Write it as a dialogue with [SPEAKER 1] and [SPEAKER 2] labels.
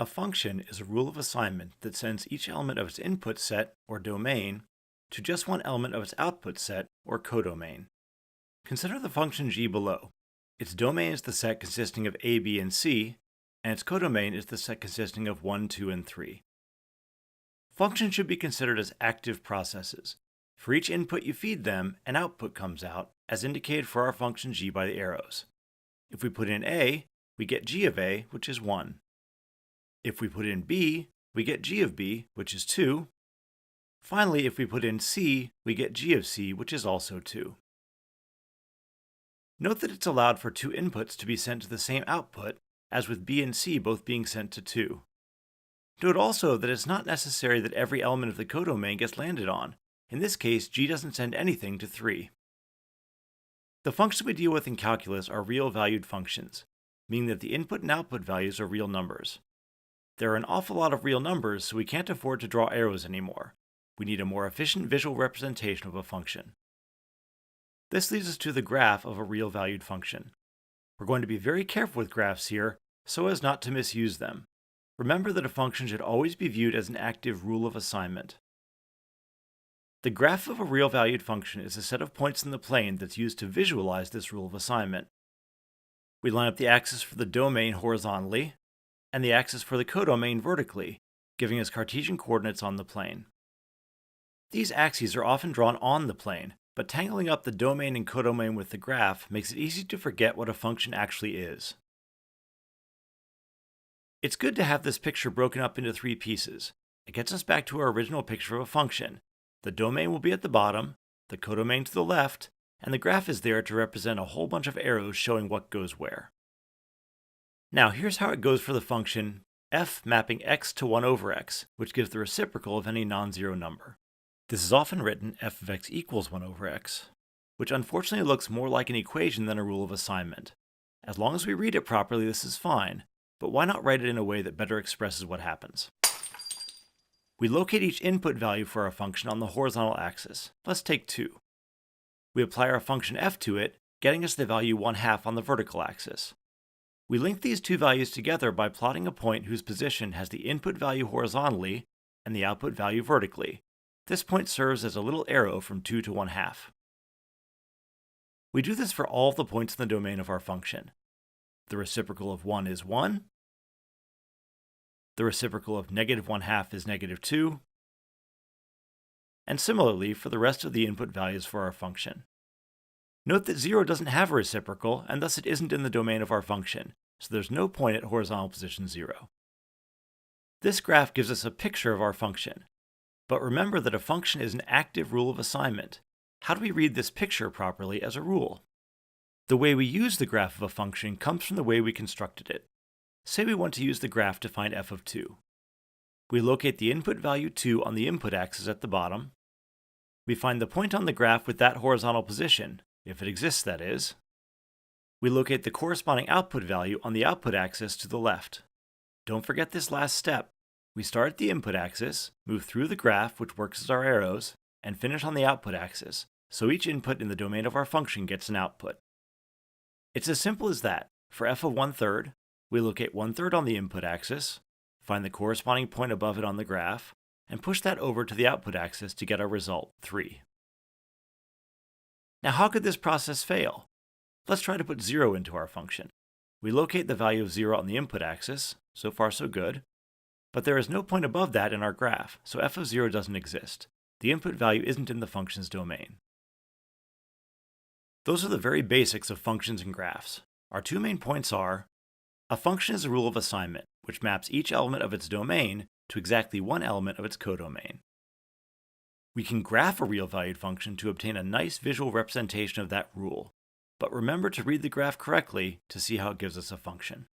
[SPEAKER 1] A function is a rule of assignment that sends each element of its input set, or domain, to just one element of its output set, or codomain. Consider the function g below. Its domain is the set consisting of a, b, and c, and its codomain is the set consisting of 1, 2, and 3. Functions should be considered as active processes. For each input you feed them, an output comes out, as indicated for our function g by the arrows. If we put in a, we get g of a, which is 1. If we put in b, we get g of b, which is 2. Finally, if we put in c, we get g of c, which is also 2. Note that it's allowed for two inputs to be sent to the same output, as with b and c both being sent to 2. Note also that it's not necessary that every element of the codomain gets landed on. In this case, g doesn't send anything to 3. The functions we deal with in calculus are real-valued functions, meaning that the input and output values are real numbers. There are an awful lot of real numbers, so we can't afford to draw arrows anymore. We need a more efficient visual representation of a function. This leads us to the graph of a real-valued function. We're going to be very careful with graphs here, so as not to misuse them. Remember that a function should always be viewed as an active rule of assignment. The graph of a real-valued function is a set of points in the plane that's used to visualize this rule of assignment. We line up the axis for the domain horizontally, and the axis for the codomain vertically, giving us Cartesian coordinates on the plane. These axes are often drawn on the plane, but tangling up the domain and codomain with the graph makes it easy to forget what a function actually is. It's good to have this picture broken up into 3 pieces. It gets us back to our original picture of a function. The domain will be at the bottom, the codomain to the left, and the graph is there to represent a whole bunch of arrows showing what goes where. Now here's how it goes for the function f mapping x to 1 over x, which gives the reciprocal of any non-zero number. This is often written f of x equals 1 over x, which unfortunately looks more like an equation than a rule of assignment. As long as we read it properly, this is fine, but why not write it in a way that better expresses what happens? We locate each input value for our function on the horizontal axis. Let's take 2. We apply our function f to it, getting us the value 1/2 on the vertical axis. We link these two values together by plotting a point whose position has the input value horizontally and the output value vertically. This point serves as a little arrow from 2 to 1/2. We do this for all of the points in the domain of our function. The reciprocal of 1 is 1. The reciprocal of -1/2 is -2. And similarly for the rest of the input values for our function. Note that 0 doesn't have a reciprocal, and thus it isn't in the domain of our function, so there's no point at horizontal position 0. This graph gives us a picture of our function. But remember that a function is an active rule of assignment. How do we read this picture properly as a rule? The way we use the graph of a function comes from the way we constructed it. Say we want to use the graph to find f of 2. We locate the input value 2 on the input axis at the bottom. We find the point on the graph with that horizontal position, if it exists that is. We locate the corresponding output value on the output axis to the left. Don't forget this last step. We start at the input axis, move through the graph, which works as our arrows, and finish on the output axis, so each input in the domain of our function gets an output. It's as simple as that. For f of 1/3, we locate 1/3 on the input axis, find the corresponding point above it on the graph, and push that over to the output axis to get our result, 3. Now how could this process fail? Let's try to put 0 into our function. We locate the value of 0 on the input axis, so far so good, but there is no point above that in our graph, so f of 0 doesn't exist. The input value isn't in the function's domain. Those are the very basics of functions and graphs. Our 2 main points are: a function is a rule of assignment, which maps each element of its domain to exactly one element of its codomain. We can graph a real-valued function to obtain a nice visual representation of that rule, but remember to read the graph correctly to see how it gives us a function.